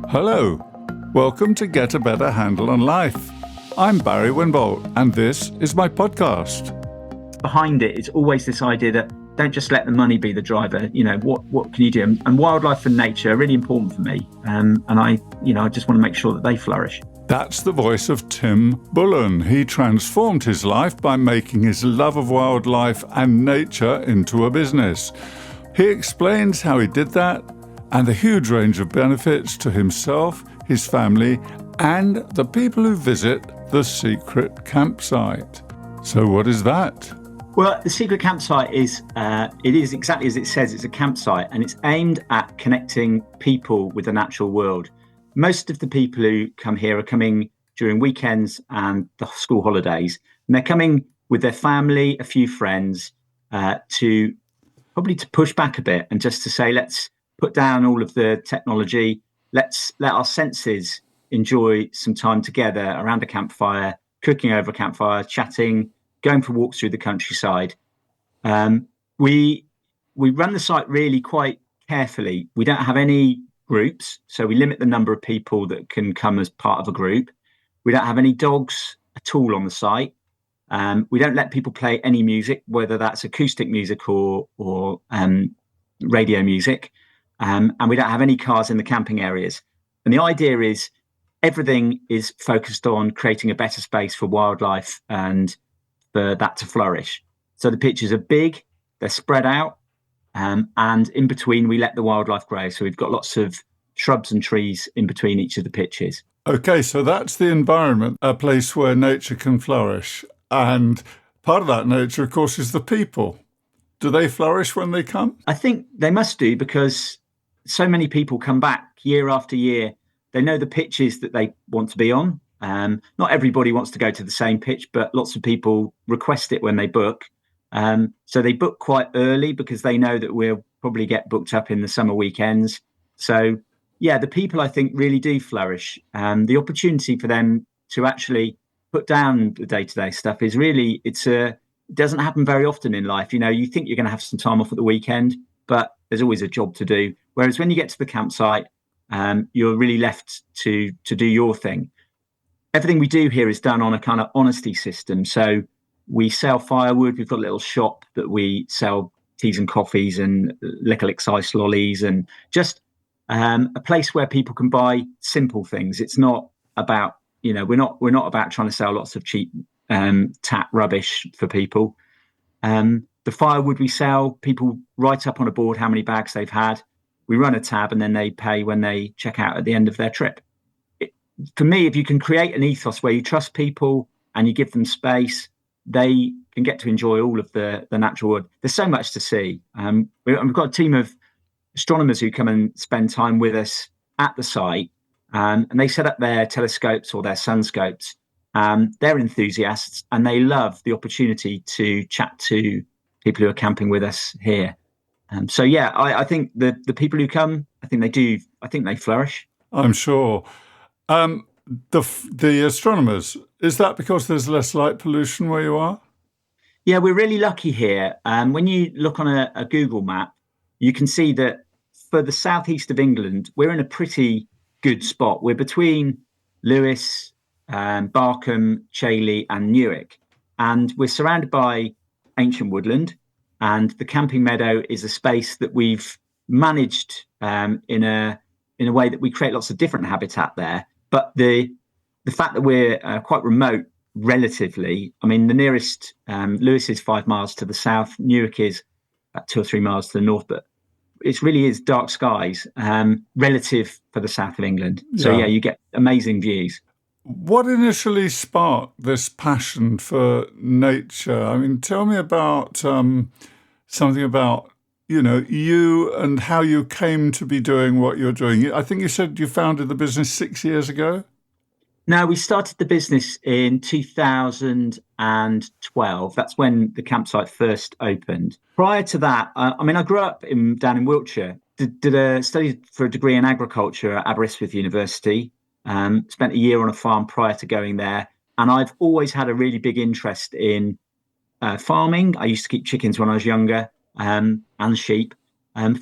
Hello, welcome to Get a Better Handle on Life. I'm Barry Winbolt, and this is my podcast. Behind it is always this idea that don't just let the money be the driver. You know, what can you do? And wildlife and nature are really important for me. And I just want to make sure that they flourish. That's the voice of Tim Bullen. He transformed his life by making his love of wildlife and nature into a business. He explains how he did that and the huge range of benefits to himself, his family, and the people who visit the secret campsite. So what is that? Well, the secret campsite is exactly as it says. It's a campsite, and it's aimed at connecting people with the natural world. Most of the people who come here are coming during weekends and the school holidays, and they're coming with their family, a few friends, to push back a bit and just to say, let's put down all of the technology. Let's let our senses enjoy some time together around a campfire, cooking over a campfire, chatting, going for walks through the countryside. We run the site really quite carefully. We don't have any groups, so we limit the number of people that can come as part of a group. We don't have any dogs at all on the site. We don't let people play any music, whether that's acoustic music or radio music. And we don't have any cars in the camping areas. And the idea is everything is focused on creating a better space for wildlife and for that to flourish. So the pitches are big, they're spread out, and in between we let the wildlife grow. So we've got lots of shrubs and trees in between each of the pitches. Okay, so that's the environment, a place where nature can flourish. And part of that nature, of course, is the people. Do they flourish when they come? I think they must do, because so many people come back year after year. They know the pitches that they want to be on. Not everybody wants to go to the same pitch, but lots of people request it when they book. So they book quite early because they know that we'll probably get booked up in the summer weekends. So yeah, the people I think really do flourish. The opportunity for them to actually put down the day-to-day stuff is really, it doesn't happen very often in life. You know, you think you're going to have some time off at the weekend, but there's always a job to do. Whereas when you get to the campsite, you're really left to do your thing. Everything we do here is done on a kind of honesty system. So we sell firewood. We've got a little shop that we sell teas and coffees and Lick ice lollies, and just a place where people can buy simple things. It's not about, we're not about trying to sell lots of cheap tat rubbish for people. The firewood we sell, people write up on a board how many bags they've had. We run a tab and then they pay when they check out at the end of their trip. For me, if you can create an ethos where you trust people and you give them space, they can get to enjoy all of the natural world. There's so much to see. We've got a team of astronomers who come and spend time with us at the site, and they set up their telescopes or their sunscopes. They're enthusiasts and they love the opportunity to chat to people who are camping with us here. So yeah, I think the people who come, I think they flourish. I'm sure. The astronomers, is that because there's less light pollution where you are? Yeah, we're really lucky here. When you look on a Google map, you can see that for the southeast of England, we're in a pretty good spot. We're between Lewes, Barkham, Chailey and Newark, and we're surrounded by ancient woodland, and the camping meadow is a space that we've managed in a way that we create lots of different habitat there. But the fact that we're quite remote relatively, I mean, the nearest Lewes is 5 miles to the south, Newark is about 2 or 3 miles to the north, but it really is dark skies relative for the south of England. So yeah, you get amazing views. What initially sparked this passion for nature? I mean, tell me about something about, you and how you came to be doing what you're doing. I think you said you founded the business 6 years ago? No, we started the business in 2012. That's when the campsite first opened. Prior to that, I grew up down in Wiltshire, did a study for a degree in agriculture at Aberystwyth University. Spent a year on a farm prior to going there. And I've always had a really big interest in farming. I used to keep chickens when I was younger, and sheep.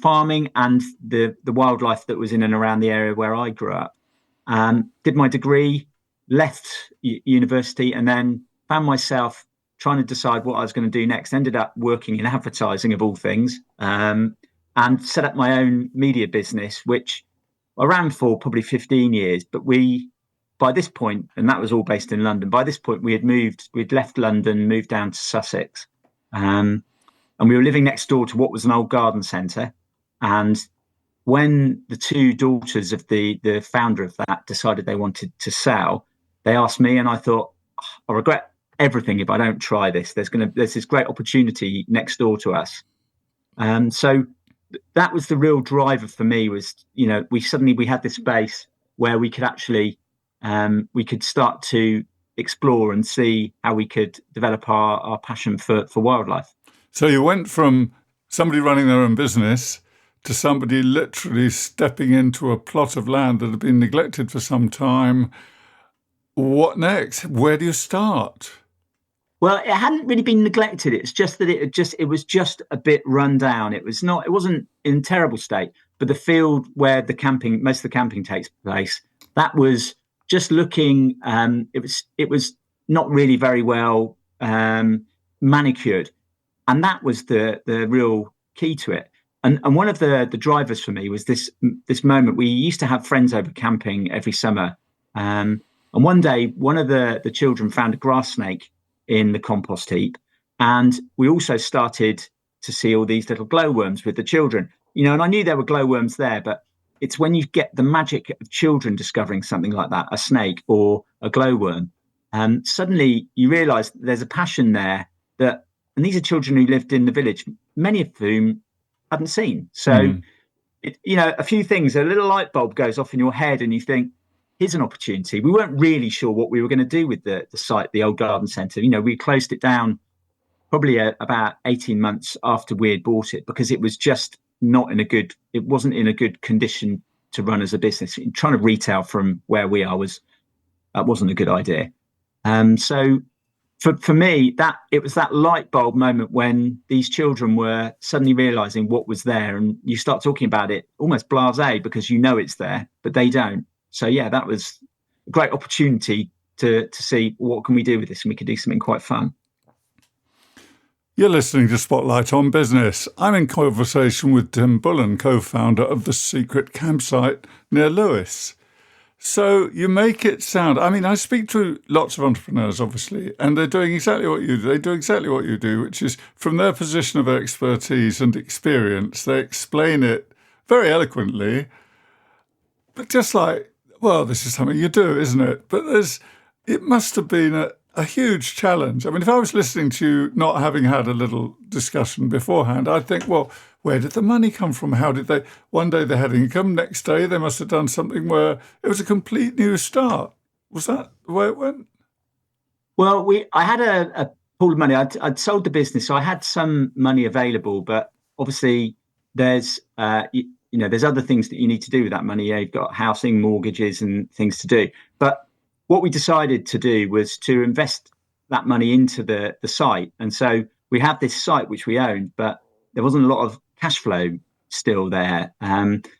farming and the wildlife that was in and around the area where I grew up. Did my degree, left university, and then found myself trying to decide what I was going to do next. Ended up working in advertising, of all things, and set up my own media business, which I ran for probably 15 years. But by this point, and that was all based in London, by this point we'd left London, moved down to Sussex, and we were living next door to what was an old garden centre. And when the two daughters of the founder of that decided they wanted to sell, they asked me, and I thought, I regret everything if I don't try this. There's this great opportunity next door to us. So that was the real driver for me, was, we had this space where we could actually, we could start to explore and see how we could develop our passion for wildlife. So you went from somebody running their own business to somebody literally stepping into a plot of land that had been neglected for some time. What next? Where do you start? Well, it hadn't really been neglected. It's just that it was just a bit run down. It wasn't in terrible state, but the field where most of the camping takes place, that was just looking. It was not really very well manicured, and that was the real key to it. And one of the drivers for me was this moment. We used to have friends over camping every summer, and one day one of the children found a grass snake in the compost heap, and we also started to see all these little glowworms with the children. And I knew there were glowworms there, but it's when you get the magic of children discovering something like that, a snake or a glowworm, suddenly you realise there's a passion there and these are children who lived in the village, many of whom hadn't seen. So, a few things, a little light bulb goes off in your head and you think, here's an opportunity. We weren't really sure what we were going to do with the site, the old garden centre. We closed it down probably about 18 months after we had bought it, because it was just it wasn't in a good condition to run as a business. Trying to retail from where we are wasn't a good idea. So for me, it was that light bulb moment when these children were suddenly realising what was there, and you start talking about it almost blasé because it's there, but they don't. So yeah, that was a great opportunity to see what can we do with this, and we could do something quite fun. You're listening to Spotlight on Business. I'm in conversation with Tim Bullen, co-founder of The Secret Campsite near Lewes. So you make it sound, I speak to lots of entrepreneurs, obviously, and they're doing exactly what you do. They do exactly what you do, which is from their position of expertise and experience, they explain it very eloquently, but just like, well, this is something you do, isn't it? But it must have been a huge challenge. If I was listening to you not having had a little discussion beforehand, I'd think, well, where did the money come from? How did they? One day they had income, next day they must have done something where it was a complete new start. Was that the way it went? Well, I had a pool of money. I'd sold the business, so I had some money available. But obviously, there's there's other things that you need to do with that money. You've got housing, mortgages, and things to do. But what we decided to do was to invest that money into the site. And so we had this site which we owned, but there wasn't a lot of cash flow still there.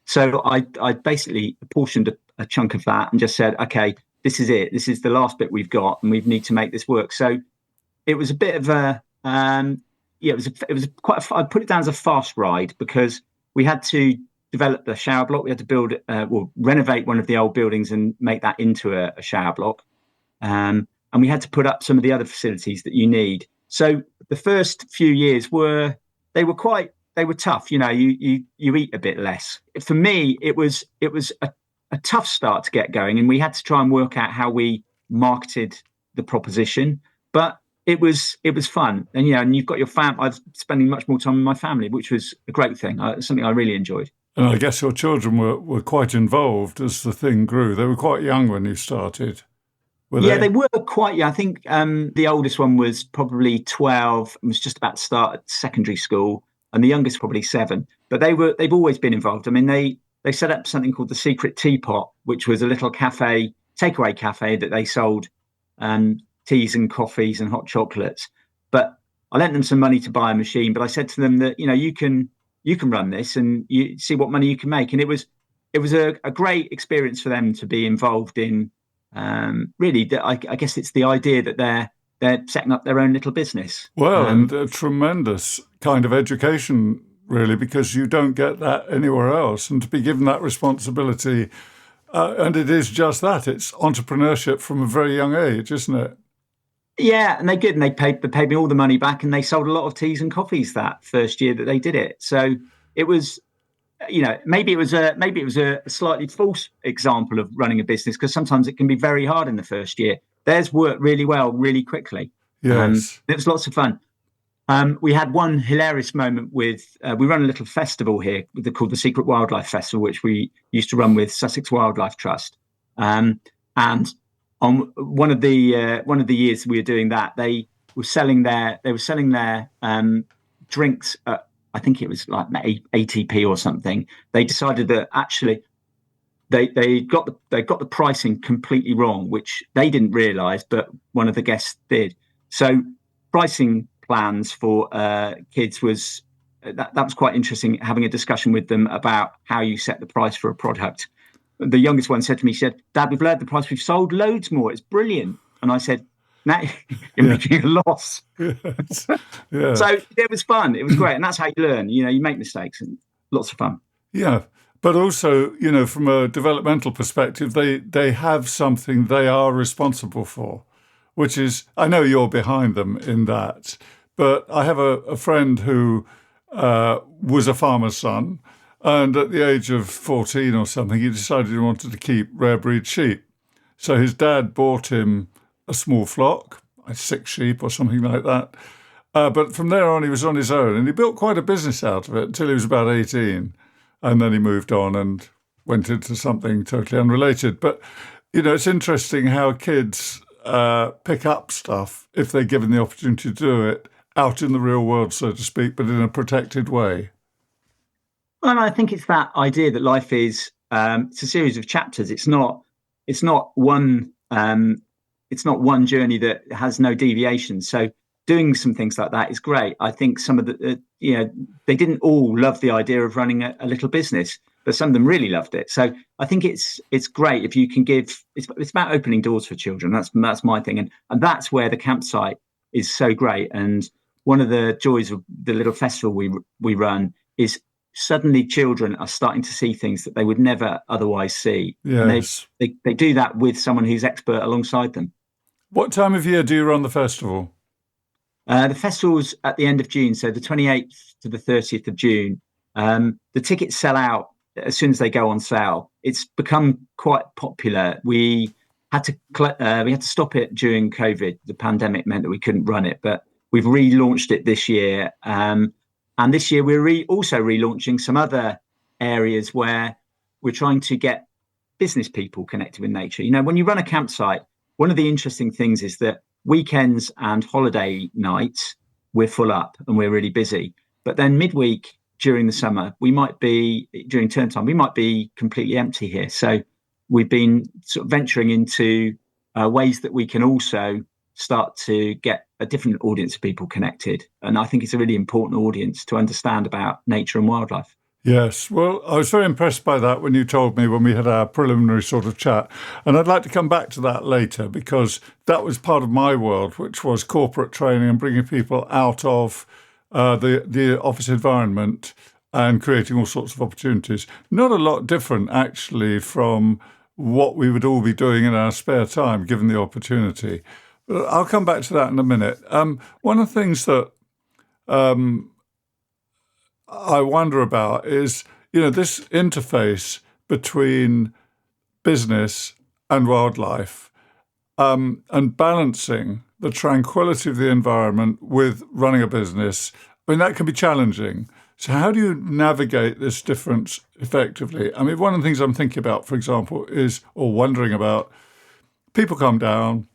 So I basically apportioned a chunk of that and just said, okay, this is it. This is the last bit we've got, and we need to make this work. So it was a bit of it was quite. I put it down as a fast ride, because we had to develop the shower block. We had to renovate one of the old buildings and make that into a shower block. And we had to put up some of the other facilities that you need. So the first few years were tough. You eat a bit less. For me, it was a tough start to get going, and we had to try and work out how we marketed the proposition. But it was fun, and you've got your family. I was spending much more time with my family, which was a great thing. Something I really enjoyed. And I guess your children were quite involved as the thing grew. They were quite young when you started. They were quite young. I think the oldest one was probably 12 and was just about to start at secondary school, and the youngest probably 7. But they've always been involved. They set up something called the Secret Teapot, which was a little takeaway cafe that they sold teas and coffees and hot chocolates. But I lent them some money to buy a machine. But I said to them that you you can run this and you see what money you can make. And it was a great experience for them to be involved in. Really, I guess it's the idea that they're setting up their own little business. Well, and a tremendous kind of education, really, because you don't get that anywhere else. And to be given that responsibility, and it is just that, it's entrepreneurship from a very young age, isn't it? Yeah, and they did, and they paid me all the money back, and they sold a lot of teas and coffees that first year that they did it. So it was, maybe it was a slightly false example of running a business, because sometimes it can be very hard in the first year. Theirs worked really well, really quickly. Yes, it was lots of fun. We had one hilarious moment with, we run a little festival here called the Secret Wildlife Festival, which we used to run with Sussex Wildlife Trust. And on one of the years we were doing that, they were selling their drinks at, I think it was like ATP or something. They decided that actually they got the pricing completely wrong, which they didn't realise, but one of the guests did. So pricing plans for kids was that was quite interesting, having a discussion with them about how you set the price for a product. The youngest one said to me, she said, "Dad, we've lowered the price. We've sold loads more. It's brilliant." And I said, "Now you're making a loss." yes. Yeah. So it was fun. It was great. And that's how you learn. You make mistakes, and lots of fun. Yeah. But also, from a developmental perspective, they have something they are responsible for, which is, I know you're behind them in that, but I have a friend who was a farmer's son, and at the age of 14 or something, he decided he wanted to keep rare breed sheep. So his dad bought him a small flock, 6 sheep or something like that. But from there on, he was on his own, and he built quite a business out of it until he was about 18. And then he moved on and went into something totally unrelated. But, it's interesting how kids pick up stuff if they're given the opportunity to do it out in the real world, so to speak, but in a protected way. Well, I think it's that idea that life is it's a series of chapters. It's not one journey that has no deviation. So doing some things like that is great. I think some of the they didn't all love the idea of running a little business, but some of them really loved it. So I think it's great if you can give. It's about opening doors for children. That's my thing, and that's where the campsite is so great. And one of the joys of the little festival we run is suddenly children are starting to see things that they would never otherwise see. Yes. And they do that with someone who's expert alongside them. What time of year do you run the festival? The festival's at the end of June, so the 28th to the 30th of June. The tickets sell out as soon as they go on sale. It's become quite popular. We had to stop it during COVID. The pandemic meant that we couldn't run it, but we've relaunched it this year. And this year we're also relaunching some other areas where we're trying to get business people connected with nature. When you run a campsite, one of the interesting things is that weekends and holiday nights, we're full up and we're really busy. But then midweek during the summer, during term time, we might be completely empty here. So we've been sort of venturing into ways that we can also start to get a different audience of people connected. And I think it's a really important audience to understand about nature and wildlife. Yes. Well, I was very impressed by that when you told me when we had our preliminary sort of chat. And I'd like to come back to that later, because that was part of my world, which was corporate training and bringing people out of the office environment and creating all sorts of opportunities. Not a lot different, actually, from what we would all be doing in our spare time, given the opportunity. But I'll come back to that in a minute. One of the things that I wonder about is, this interface between business and wildlife, and balancing the tranquility of the environment with running a business. I mean, that can be challenging. So how do you navigate this difference effectively? I mean, one of the things I'm thinking about, for example, or wondering about, people come down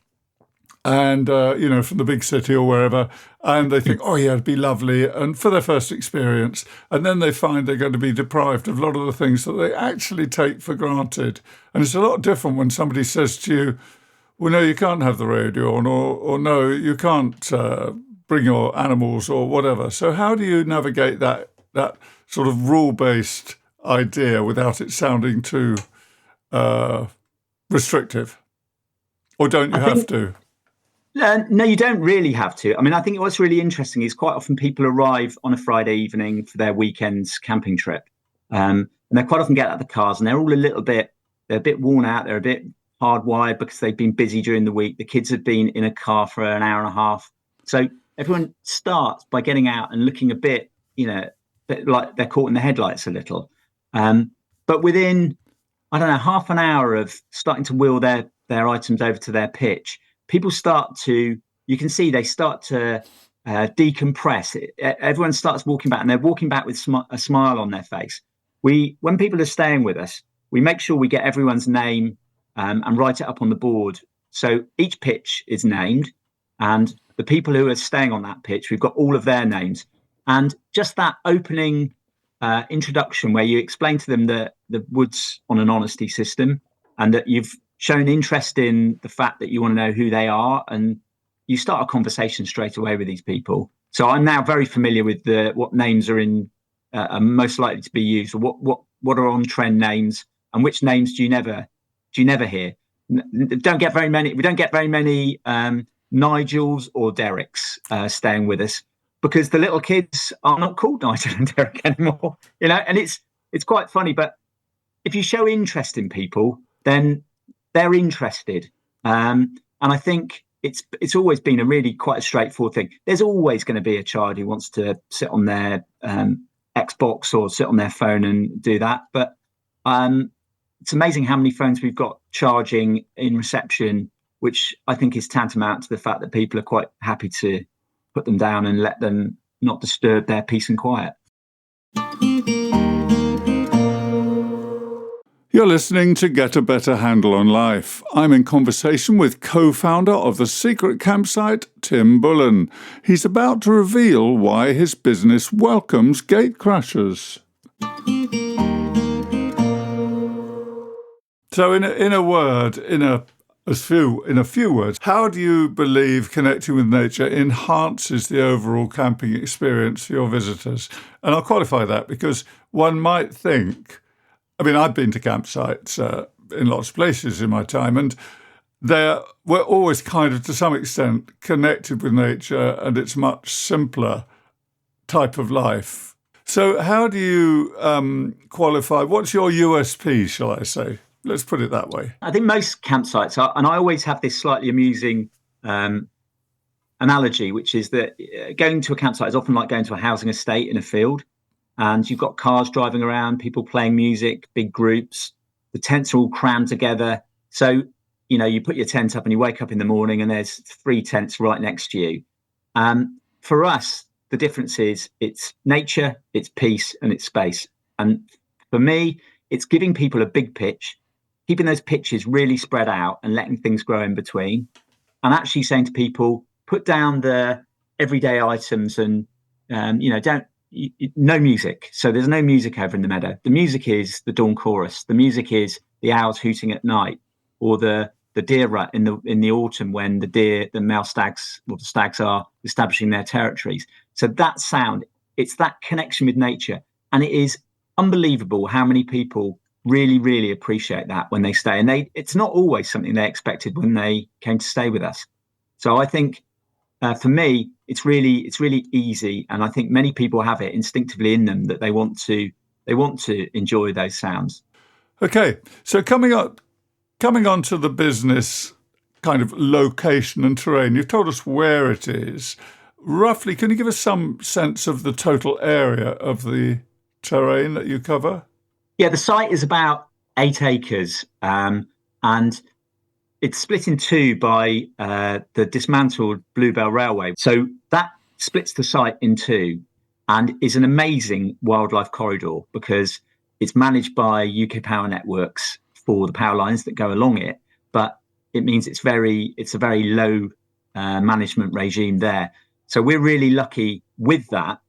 and, from the big city or wherever, and they think, oh, yeah, it'd be lovely, and for their first experience, and then they find they're going to be deprived of a lot of the things that they actually take for granted. And it's a lot different when somebody says to you, well, no, you can't have the radio on, or no, you can't bring your animals or whatever. So how do you navigate that that sort of rule-based idea without it sounding too restrictive? Or don't you have to? No, you don't really have to. I mean, I think what's really interesting is quite often people arrive on a Friday evening for their weekend's camping trip. And they quite often get out of the cars and they're all they're a bit worn out. They're a bit hardwired because they've been busy during the week. The kids have been in a car for an hour and a half. So everyone starts by getting out and looking a bit like they're caught in the headlights a little. But within, I don't know, half an hour of starting to wheel their items over to their pitch, people start to, you can see they start to decompress. Everyone starts walking back, and they're walking back with a smile on their face. When people are staying with us, we make sure we get everyone's name and write it up on the board. So each pitch is named, and the people who are staying on that pitch, we've got all of their names. And just that opening introduction where you explain to them that the wood's on an honesty system and that you've shown interest in the fact that you want to know who they are, and you start a conversation straight away with these people. So I'm now very familiar with what names are most likely to be used, or what are on trend names, and which names do you never hear. We don't get very many Nigels or Dereks staying with us, because the little kids are not called Nigel and Derek anymore. And it's quite funny. But if you show interest in people, then they're interested. And I think it's always been quite a straightforward thing. There's always going to be a child who wants to sit on their Xbox or sit on their phone and do that. But it's amazing how many phones we've got charging in reception, which I think is tantamount to the fact that people are quite happy to put them down and let them not disturb their peace and quiet. You're listening to Get a Better Handle on Life. I'm in conversation with co-founder of The Secret Campsite, Tim Bullen. He's about to reveal why his business welcomes gatecrashers. So in a few words, how do you believe connecting with nature enhances the overall camping experience for your visitors? And I'll qualify that because one might think, I mean, I've been to campsites in lots of places in my time, and we're always kind of, to some extent, connected with nature, and it's much simpler type of life. So how do you qualify? What's your USP, shall I say? Let's put it that way. I think most campsites are, and I always have this slightly amusing analogy, which is that going to a campsite is often like going to a housing estate in a field. And you've got cars driving around, people playing music, big groups. The tents are all crammed together. So, you put your tent up and you wake up in the morning and there's 3 tents right next to you. For us, the difference is it's nature, it's peace, and it's space. And for me, it's giving people a big pitch, keeping those pitches really spread out and letting things grow in between. And actually saying to people, put down the everyday items and, no music. So there's no music over in the meadow. The music is the dawn chorus. The music is the owls hooting at night, or the deer rut in the autumn when the male stags or the stags are establishing their territories. So that sound, it's that connection with nature, and it is unbelievable how many people really, really appreciate that when they stay. And it's not always something they expected when they came to stay with us. So I think for me, it's really easy, and I think many people have it instinctively in them that they want to enjoy those sounds. Okay, so coming on to the business kind of location and terrain, you've told us where it is. Roughly, can you give us some sense of the total area of the terrain that you cover? Yeah, the site is about 8 acres, and it's split in two by the dismantled Bluebell Railway. So that splits the site in two and is an amazing wildlife corridor because it's managed by UK Power Networks for the power lines that go along it. But it means it's a very low management regime there. So we're really lucky with that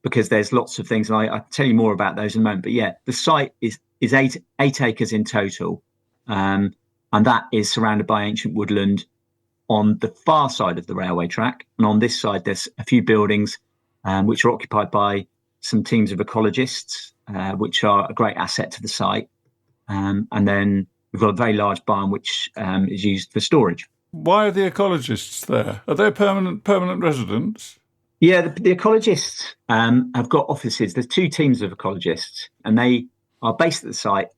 because there's lots of things. And I'll tell you more about those in a moment. But yeah, the site is 8 acres in total. And that is surrounded by ancient woodland on the far side of the railway track. And on this side, there's a few buildings which are occupied by some teams of ecologists, which are a great asset to the site. And then we've got a very large barn, which is used for storage. Why are the ecologists there? Are they permanent residents? Yeah, the ecologists have got offices. There's 2 teams of ecologists, and they are based at the site.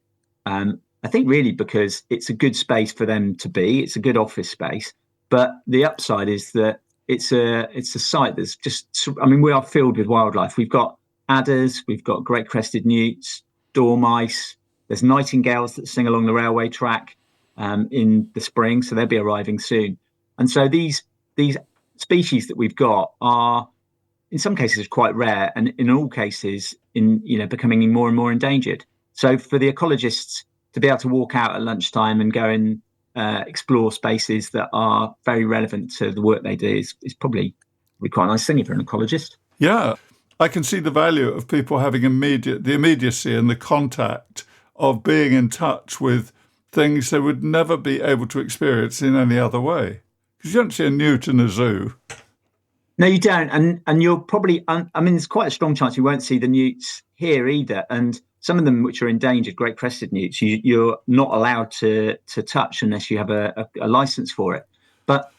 I think really because it's a good space for them to be. It's a good office space. But the upside is that it's a site that's just, I mean, we are filled with wildlife. We've got adders, we've got great crested newts, dormice. There's nightingales that sing along the railway track in the spring, so they'll be arriving soon. And so these species that we've got are, in some cases, quite rare, and in all cases, becoming more and more endangered. So for the ecologists to be able to walk out at lunchtime and go and explore spaces that are very relevant to the work they do is probably quite a nice thing if you're an ecologist. Yeah, I can see the value of people having the immediacy and the contact of being in touch with things they would never be able to experience in any other way. Because you don't see a newt in a zoo. No, you don't. And you're probably, there's quite a strong chance you won't see the newts here either. And some of them which are endangered, great crested newts, you're not allowed to touch unless you have a license for it. But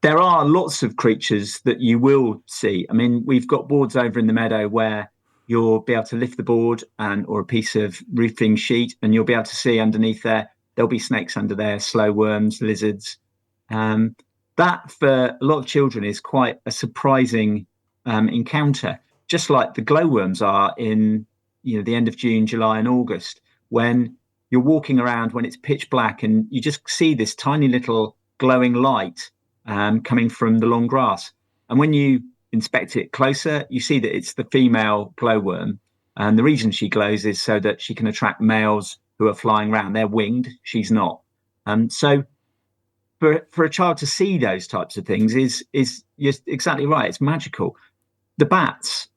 there are lots of creatures that you will see. I mean, we've got boards over in the meadow where you'll be able to lift the board or a piece of roofing sheet, and you'll be able to see underneath there'll be snakes under there, slow worms, lizards. That for a lot of children is quite a surprising encounter, just like the glowworms are in the end of June, July and August, when you're walking around when it's pitch black and you just see this tiny little glowing light coming from the long grass. And when you inspect it closer, you see that it's the female glowworm. And the reason she glows is so that she can attract males who are flying around. They're winged, she's not. So for a child to see those types of things is you're exactly right. It's magical. The bats,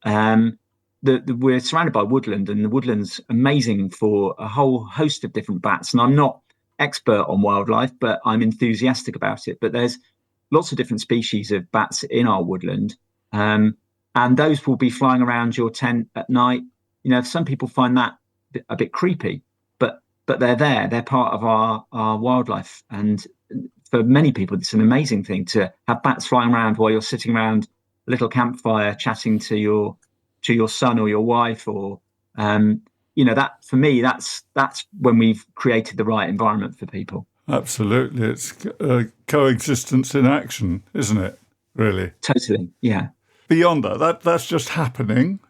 we're surrounded by woodland, and the woodland's amazing for a whole host of different bats. And I'm not expert on wildlife, but I'm enthusiastic about it. But there's lots of different species of bats in our woodland, and those will be flying around your tent at night. Some people find that a bit creepy, but they're there. They're part of our wildlife, and for many people, it's an amazing thing to have bats flying around while you're sitting around a little campfire chatting to your son or your wife, or that for me, that's when we've created the right environment for people. Absolutely, it's coexistence in action, isn't it? Really, totally, yeah. Beyond that's just happening.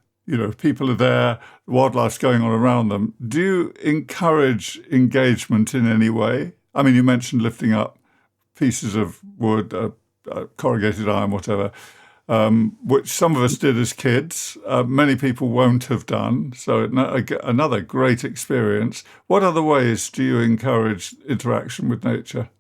People are there, wildlife's going on around them. Do you encourage engagement in any way? I mean, you mentioned lifting up pieces of wood, corrugated iron, whatever, which some of us did as kids. Many people won't have done. So another great experience. What other ways do you encourage interaction with nature?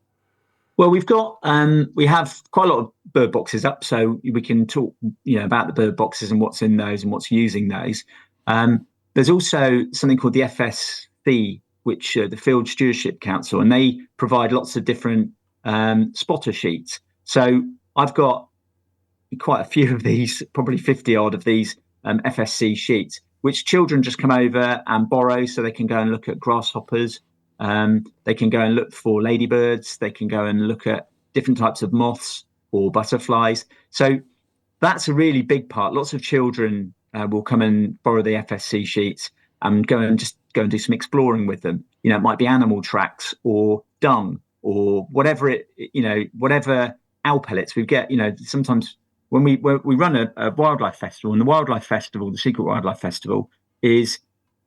Well, we have quite a lot of bird boxes up, so we can talk, about the bird boxes and what's in those and what's using those. There's also something called the FSC, which the Field Stewardship Council, and they provide lots of different spotter sheets. So I've got quite a few of these, probably 50 odd of these FSC sheets, which children just come over and borrow, so they can go and look at grasshoppers. They can go and look for ladybirds. They can go and look at different types of moths or butterflies. So that's a really big part. Lots of children will come and borrow the FSC sheets and go and do some exploring with them. It might be animal tracks or dung or whatever whatever owl pellets we get. Sometimes when we run a wildlife festival, and the Secret Wildlife Festival is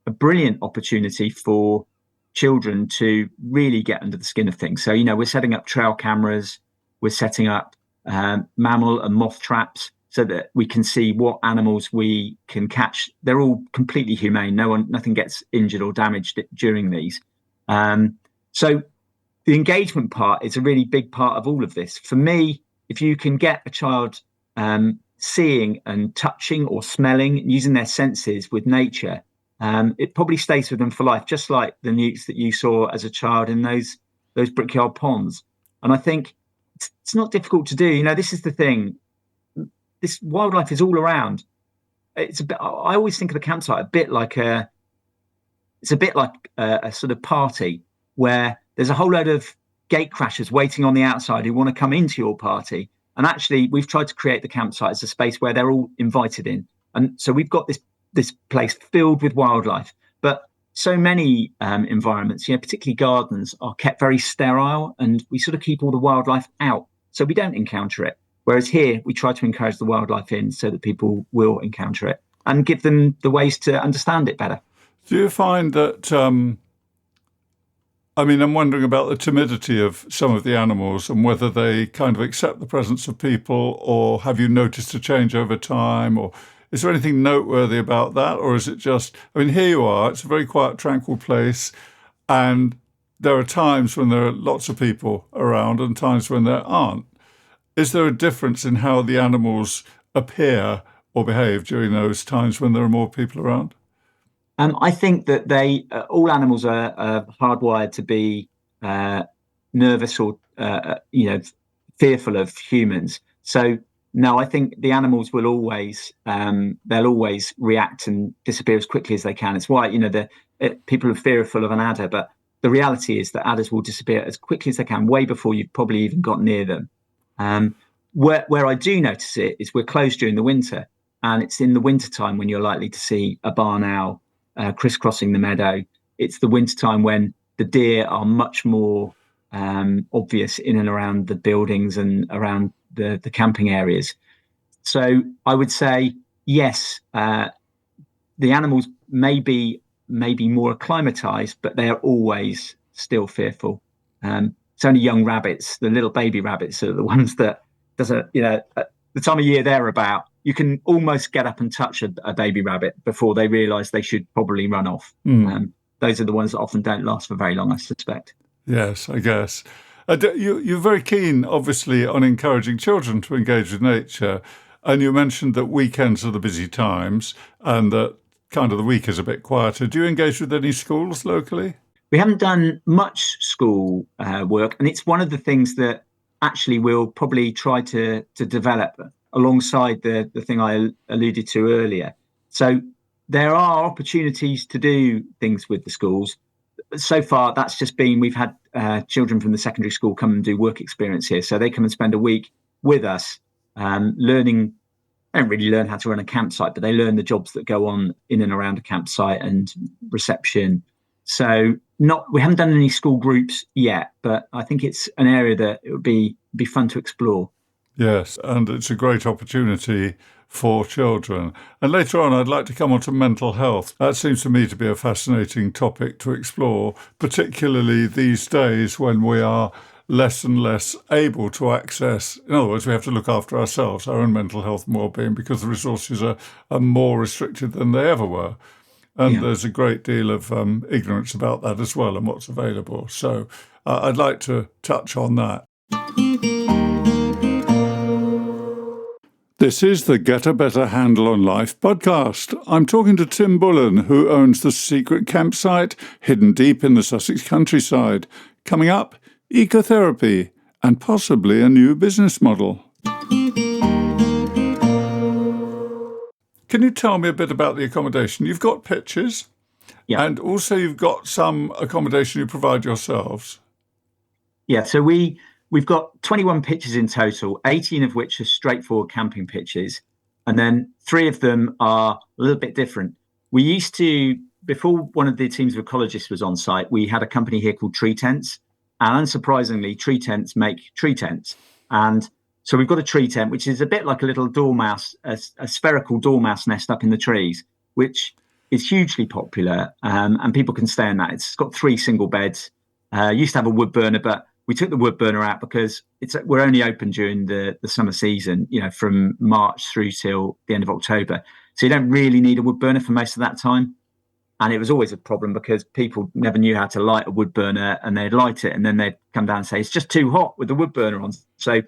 a brilliant opportunity for children to really get under the skin of things. So, we're setting up trail cameras, we're setting up mammal and moth traps so that we can see what animals we can catch. They're all completely humane. Nothing gets injured or damaged during these. So the engagement part is a really big part of all of this. For me, if you can get a child seeing and touching or smelling, using their senses with nature, it probably stays with them for life, just like the newts that you saw as a child in those brickyard ponds. And I think it's not difficult to do. This is the thing. This wildlife is all around. it's a bit. I always think of the campsite a bit like a sort of party where there's a whole load of gate crashers waiting on the outside who want to come into your party. And actually, we've tried to create the campsite as a space where they're all invited in. And so we've got this place filled with wildlife. But so many environments, particularly gardens, are kept very sterile, and we sort of keep all the wildlife out, so we don't encounter it. Whereas here, we try to encourage the wildlife in so that people will encounter it and give them the ways to understand it better. Do you find that, I'm wondering about the timidity of some of the animals and whether they kind of accept the presence of people, or have you noticed a change over time, or is there anything noteworthy about that? Or is it just, here you are, it's a very quiet, tranquil place, and there are times when there are lots of people around and times when there aren't. Is there a difference in how the animals appear or behave during those times when there are more people around? I think that all animals are hardwired to be nervous or fearful of humans. So no, I think the animals will always they'll always react and disappear as quickly as they can. It's why people are fearful of an adder, but the reality is that adders will disappear as quickly as they can, way before you've probably even got near them. Where I do notice it is we're closed during the winter, and it's in the wintertime when you're likely to see a barn owl crisscrossing the meadow. It's the wintertime when the deer are much more obvious in and around the buildings and around the camping areas. So I would say, yes, the animals may be more acclimatized, but they are always still fearful. It's only young rabbits, the little baby rabbits, are the ones that at the time of year they're about, you can almost get up and touch a baby rabbit before they realise they should probably run off. Those are the ones that often don't last for very long, I suspect. Yes, I guess. You're very keen, obviously, on encouraging children to engage with nature. And you mentioned that weekends are the busy times and that kind of the week is a bit quieter. Do you engage with any schools locally? We haven't done much school work, and it's one of the things that actually we'll probably try to develop alongside the thing I alluded to earlier. So there are opportunities to do things with the schools. So far, that's just been, we've had children from the secondary school come and do work experience here. So they come and spend a week with us learning. They don't really learn how to run a campsite, but they learn the jobs that go on in and around a campsite and reception. So we haven't done any school groups yet, but I think it's an area that it would be fun to explore. Yes, and it's a great opportunity for children. And later on, I'd like to come on to mental health. That seems to me to be a fascinating topic to explore, particularly these days when we are less and less able to access. In other words, we have to look after ourselves, our own mental health and well-being, because the resources are more restricted than they ever were. And there's a great deal of ignorance about that as well and what's available. So I'd like to touch on that. This is the Get a Better Handle on Life podcast. I'm talking to Tim Bullen, who owns the secret campsite hidden deep in the Sussex countryside. Coming up, ecotherapy and possibly a new business model. Can you tell me a bit about the accommodation? You've got pitches, and also you've got some accommodation you provide yourselves. Yeah, so we've got 21 pitches in total, 18 of which are straightforward camping pitches, and then 3 of them are a little bit different. We used to, before one of the teams of ecologists was on site, we had a company here called Tree Tents, and unsurprisingly, tree tents make tree tents. And so we've got a tree tent, which is a bit like a little dormouse, a spherical dormouse nest up in the trees, which is hugely popular, and people can stay in that. It's got 3 single beds. Used to have a wood burner, but we took the wood burner out because we're only open during the summer season, from March through till the end of October. So you don't really need a wood burner for most of that time. And it was always a problem because people never knew how to light a wood burner, and they'd light it and then they'd come down and say, it's just too hot with the wood burner on. So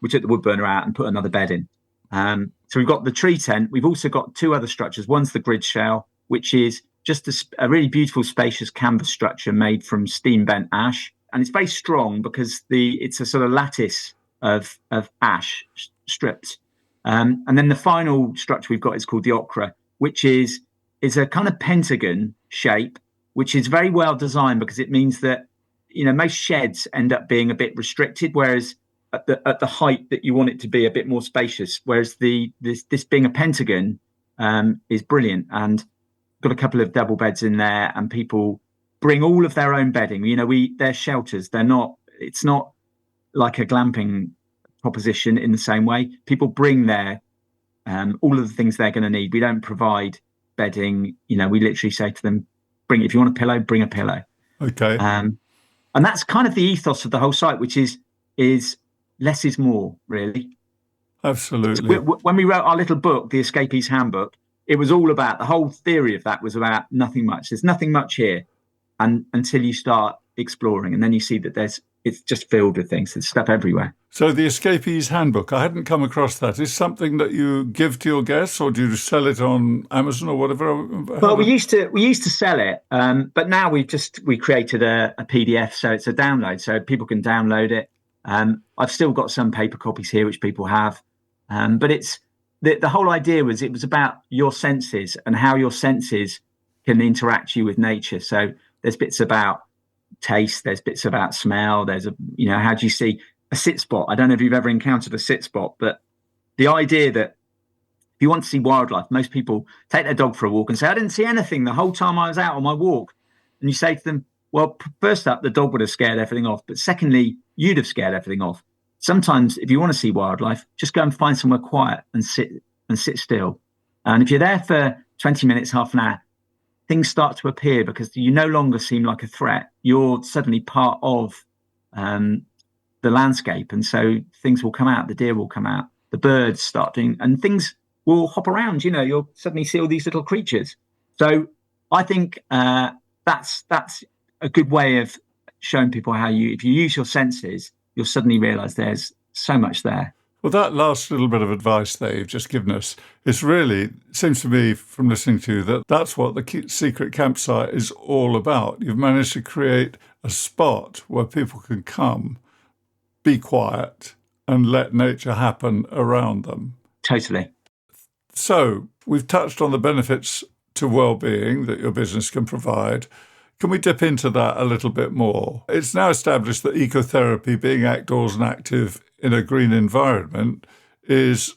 we took the wood burner out and put another bed in. So we've got the tree tent. We've also got 2 other structures. One's the grid shell, which is just a really beautiful, spacious canvas structure made from steam bent ash. And it's very strong because it's a sort of lattice of ash strips. And then the final structure we've got is called the ochra, which is a kind of pentagon shape, which is very well designed because it means that, most sheds end up being a bit restricted, whereas at the height that you want it to be a bit more spacious. Whereas this being a pentagon is brilliant, and got a couple of double beds in there, and people bring all of their own bedding. They're shelters. It's not like a glamping proposition in the same way. People bring their all of the things they're going to need. We don't provide bedding. We literally say to them, if you want a pillow, bring a pillow. Okay. And that's kind of the ethos of the whole site, which is less is more, really. Absolutely. When we wrote our little book, The Escapee's Handbook, it was all about, the whole theory of that was about nothing much. There's nothing much here, and until you start exploring, and then you see that it's just filled with things. There's stuff everywhere. So the Escapee's Handbook, I hadn't come across that. Is something that you give to your guests, or do you sell it on Amazon or whatever? Well, we used to sell it, but now we created a PDF, so it's a download, so people can download it. I've still got some paper copies here, which people have, but it's the whole idea was it was about your senses and how your senses can interact you with nature. So there's bits about taste, there's bits about smell, there's how do you see a sit spot? I don't know if you've ever encountered a sit spot, but the idea that if you want to see wildlife, most people take their dog for a walk and say, I didn't see anything the whole time I was out on my walk. And you say to them, well, first up, the dog would have scared everything off. But secondly, you'd have scared everything off. Sometimes if you want to see wildlife, just go and find somewhere quiet and sit still. And if you're there for 20 minutes, half an hour, things start to appear because you no longer seem like a threat. You're suddenly part of the landscape. And so things will come out, the deer will come out, the birds start doing, and things will hop around. You'll suddenly see all these little creatures. So I think that's a good way of showing people how if you use your senses, you'll suddenly realize there's so much there. Well, that last little bit of advice there you've just given us is really, seems to me from listening to you, that's what the secret campsite is all about. You've managed to create a spot where people can come, be quiet, and let nature happen around them. Totally. So we've touched on the benefits to well-being that your business can provide. Can we dip into that a little bit more? It's now established that ecotherapy, being outdoors and active in a green environment, is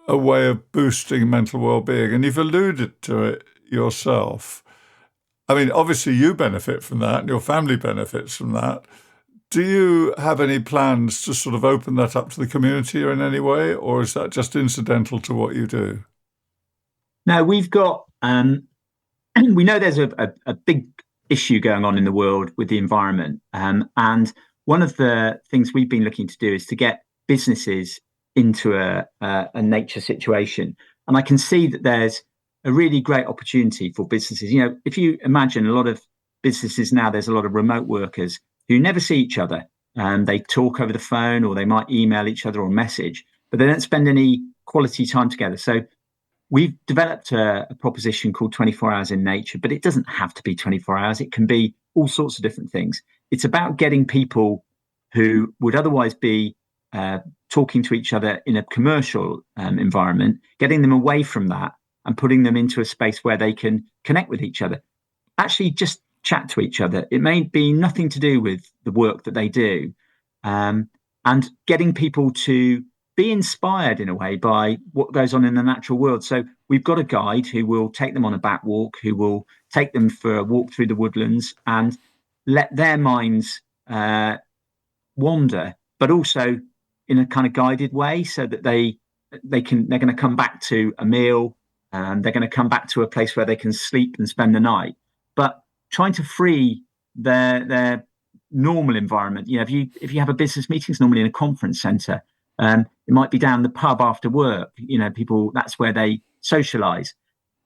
a way of boosting mental well-being. And you've alluded to it yourself. I mean, obviously you benefit from that and your family benefits from that. Do you have any plans to sort of open that up to the community in any way, or is that just incidental to what you do? No, we've got, we know there's a big issue going on in the world with the environment. And one of the things we've been looking to do is to get businesses into a nature situation. And I can see that there's a really great opportunity for businesses. If you imagine a lot of businesses now, there's a lot of remote workers who never see each other. They talk over the phone, or they might email each other or message, but they don't spend any quality time together. So we've developed a proposition called 24 Hours in Nature, but it doesn't have to be 24 hours. It can be all sorts of different things. It's about getting people who would otherwise be talking to each other in a commercial environment, getting them away from that and putting them into a space where they can connect with each other. Actually, just chat to each other. It may be nothing to do with the work that they do, and getting people to be inspired in a way by what goes on in the natural world. So we've got a guide who will take them on a back walk, who will take them for a walk through the woodlands and let their minds wander, but also in a kind of guided way, so that they're going to come back to a meal, and they're going to come back to a place where they can sleep and spend the night, but trying to free their normal environment. If you have a business meeting, it's normally in a conference centre. It might be down the pub after work. People, that's where they socialize.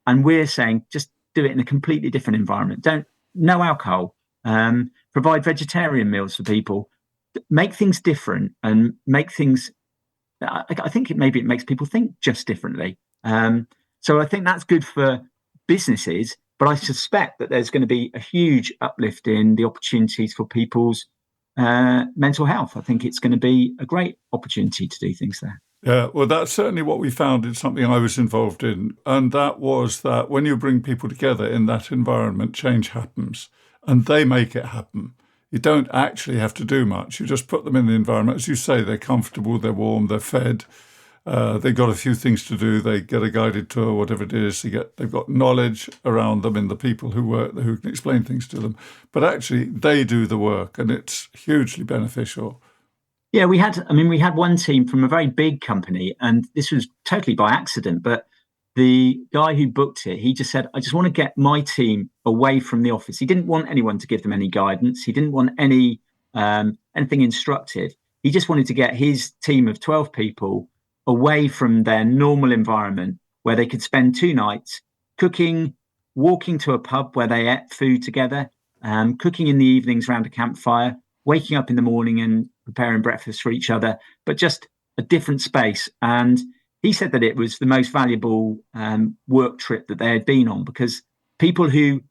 And we're saying just do it in a completely different environment. No alcohol. Provide vegetarian meals for people. Make things different and make things. I think it makes people think just differently. So I think that's good for businesses. But I suspect that there's going to be a huge uplift in the opportunities for people's mental health. I think it's going to be a great opportunity to do things there. Yeah, well, that's certainly what we found in something I was involved in. And that was that when you bring people together in that environment, change happens and they make it happen. You don't actually have to do much. You just put them in the environment. As you say, they're comfortable, they're warm, they're fed. They've got a few things to do. They get a guided tour, whatever it is. They've got knowledge around them in the people who work there who can explain things to them. But actually, they do the work and it's hugely beneficial. Yeah, we had one team from a very big company, and this was totally by accident, but the guy who booked it, he just said, I just want to get my team away from the office. He didn't want anyone to give them any guidance. He didn't want anything instructive. He just wanted to get his team of 12 people away from their normal environment where they could spend 2 nights cooking, walking to a pub where they ate food together, cooking in the evenings around a campfire, waking up in the morning and preparing breakfast for each other, but just a different space. And he said that it was the most valuable work trip that they had been on, because people who,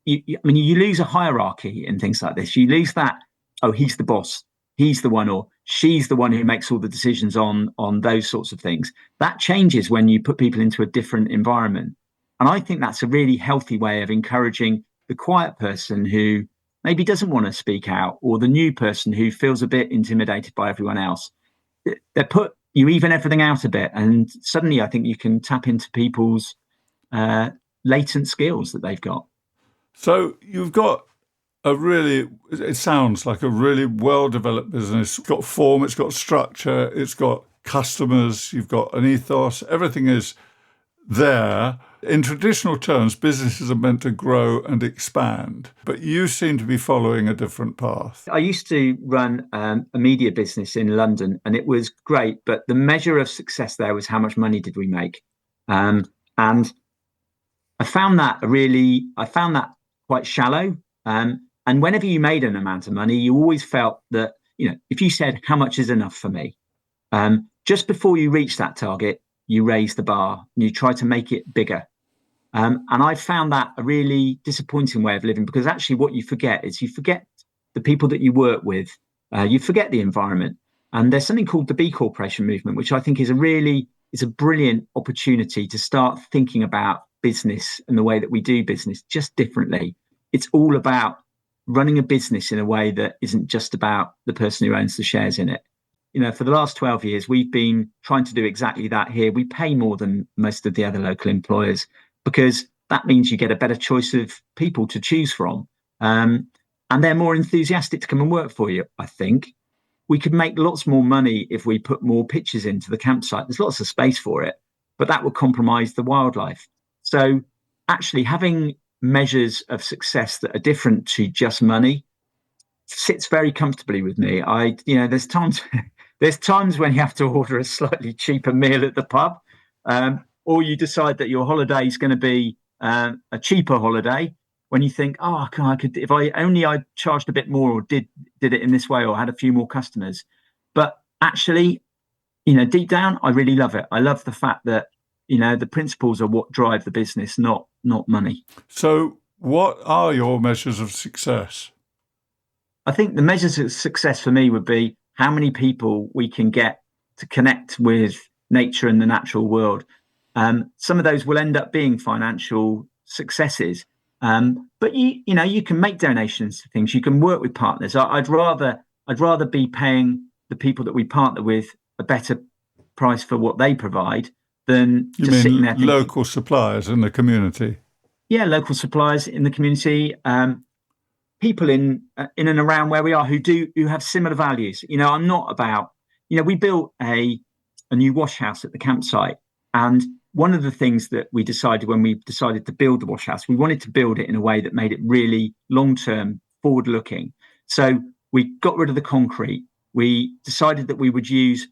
you lose a hierarchy in things like this. You lose that, oh, he's the boss, he's the one, or she's the one who makes all the decisions on those sorts of things. That changes when you put people into a different environment. And I think that's a really healthy way of encouraging the quiet person who maybe doesn't want to speak out, or the new person who feels a bit intimidated by everyone else. You even everything out a bit, and suddenly I think you can tap into people's latent skills that they've got. So you've got it sounds like a really well-developed business. It's got form, it's got structure, it's got customers, you've got an ethos, everything is there. In traditional terms, businesses are meant to grow and expand, but you seem to be following a different path. I used to run a media business in London, and it was great, but the measure of success there was how much money did we make. And I found that quite shallow. And whenever you made an amount of money, you always felt that, if you said, how much is enough for me? Just before you reach that target, you raise the bar and you try to make it bigger. And I found that a really disappointing way of living, because actually what you forget is you forget the people that you work with, you forget the environment. And there's something called the B Corporation movement, which I think is a brilliant opportunity to start thinking about business and the way that we do business just differently. It's all about running a business in a way that isn't just about the person who owns the shares in it. For the last 12 years, we've been trying to do exactly that here. We pay more than most of the other local employers, because that means you get a better choice of people to choose from. And they're more enthusiastic to come and work for you, I think. We could make lots more money if we put more pitches into the campsite. There's lots of space for it, but that would compromise the wildlife. So actually having measures of success that are different to just money sits very comfortably with me. There's times when you have to order a slightly cheaper meal at the pub, or you decide that your holiday is going to be a cheaper holiday, when you think, oh, I could, if I charged a bit more, or did it in this way, or had a few more customers. But actually, deep down, I really love it. I love the fact that, the principles are what drive the business, not money. So what are your measures of success? I think the measures of success for me would be how many people we can get to connect with nature and the natural world. Some of those will end up being financial successes. But you can make donations to things. You can work with partners. I'd rather be paying the people that we partner with a better price for what they provide than you just sitting there thinking, local suppliers in the community. Yeah, local suppliers in the community. People in and around where we are who have similar values. I'm not about. We built a new wash house at the campsite, and one of the things that we decided when we decided to build the wash house, we wanted to build it in a way that made it really long-term, forward-looking. So we got rid of the concrete. We decided that we would use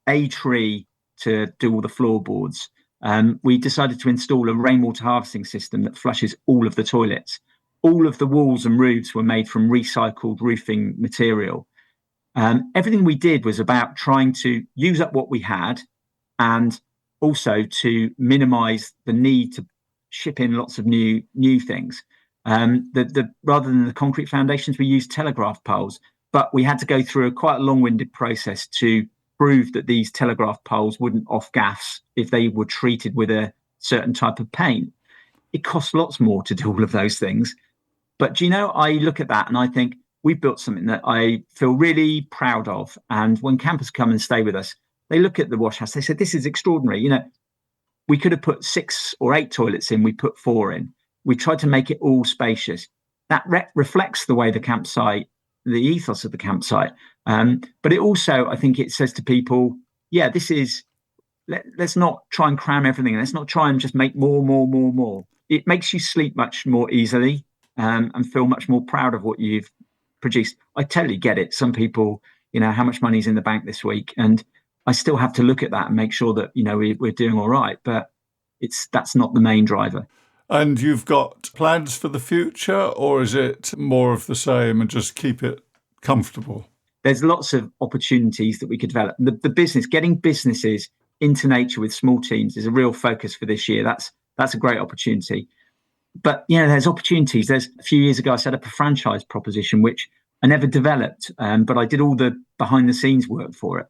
a tree to do all the floorboards. We decided to install a rainwater harvesting system that flushes all of the toilets. All of the walls and roofs were made from recycled roofing material. Everything we did was about trying to use up what we had, and also to minimize the need to ship in lots of new things. Rather than the concrete foundations, we used telegraph poles, but we had to go through quite a long-winded process to proved that these telegraph poles wouldn't off gas if they were treated with a certain type of paint. It costs lots more to do all of those things. But do you know, I look at that and I think we've built something that I feel really proud of. And when campers come and stay with us, they look at the wash house, they said, this is extraordinary. You know, we could have put 6 or 8 toilets in, we put 4 in. We tried to make it all spacious. That reflects the way the campsite, the ethos of the campsite. But it also, I think it says to people, yeah, this is, let's not try and cram everything. Let's not try and just make more. It makes you sleep much more easily and feel much more proud of what you've produced. I totally get it. Some people, you know, how much money's in the bank this week? And I still have to look at that and make sure that, you know, we're doing all right. But that's not the main driver. And you've got plans for the future, or is it more of the same and just keep it comfortable? There's lots of opportunities that we could develop. The business, getting businesses into nature with small teams is a real focus for this year. That's a great opportunity. But, you know, there's opportunities. There's a few years ago, I set up a franchise proposition, which I never developed, but I did all the behind the scenes work for it.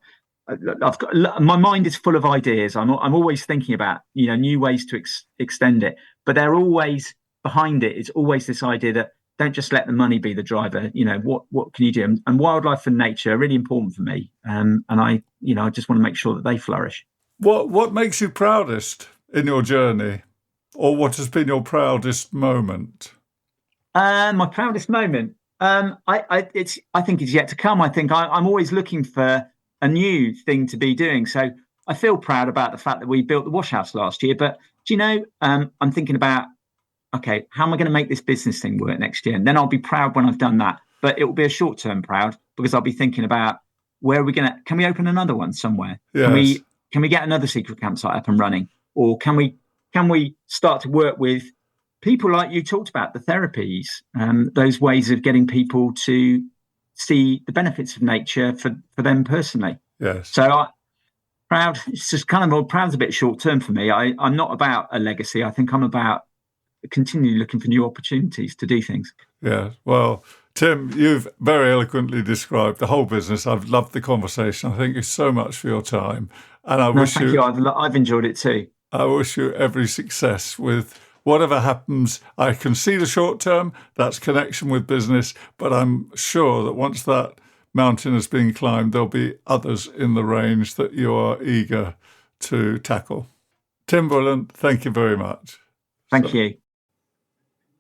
My mind is full of ideas. I'm always thinking about, you know, new ways to extend it, but they're always behind it. It's always this idea that don't just let the money be the driver. You know, what can you do? And wildlife and nature are really important for me. And I just want to make sure that they flourish. What makes you proudest in your journey, or what has been your proudest moment? My proudest moment. I think it's yet to come. I think I'm always looking for a new thing to be doing. So I feel proud about the fact that we built the wash house last year. But do you know, I'm thinking about, okay, how am I going to make this business thing work next year? And then I'll be proud when I've done that. But it will be a short-term proud because I'll be thinking about can we open another one somewhere? Yes. Can we get another secret campsite up and running? Or can we start to work with people like you talked about, the therapies, those ways of getting people to see the benefits of nature for them personally. Yes. So proud, it's just kind of proud's a bit short term for me. I'm not about a legacy. I think I'm about continually looking for new opportunities to do things. Yeah. Well, Tim, you've very eloquently described the whole business. I've loved the conversation. I thank you so much for your time. And thank you. I've enjoyed it too. I wish you every success with whatever happens. I can see the short term, that's connection with business, but I'm sure that once that mountain has been climbed, there'll be others in the range that you are eager to tackle. Tim Bullen, thank you very much. Thank you.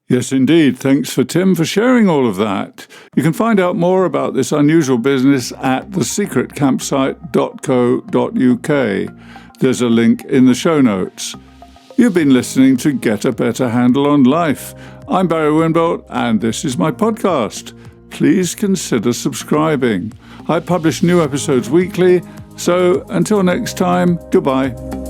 Yes, indeed. Thanks for Tim for sharing all of that. You can find out more about this unusual business at thesecretcampsite.co.uk. There's a link in the show notes. You've been listening to Get a Better Handle on Life. I'm Barry Winbolt, and this is my podcast. Please consider subscribing. I publish new episodes weekly, so until next time, goodbye.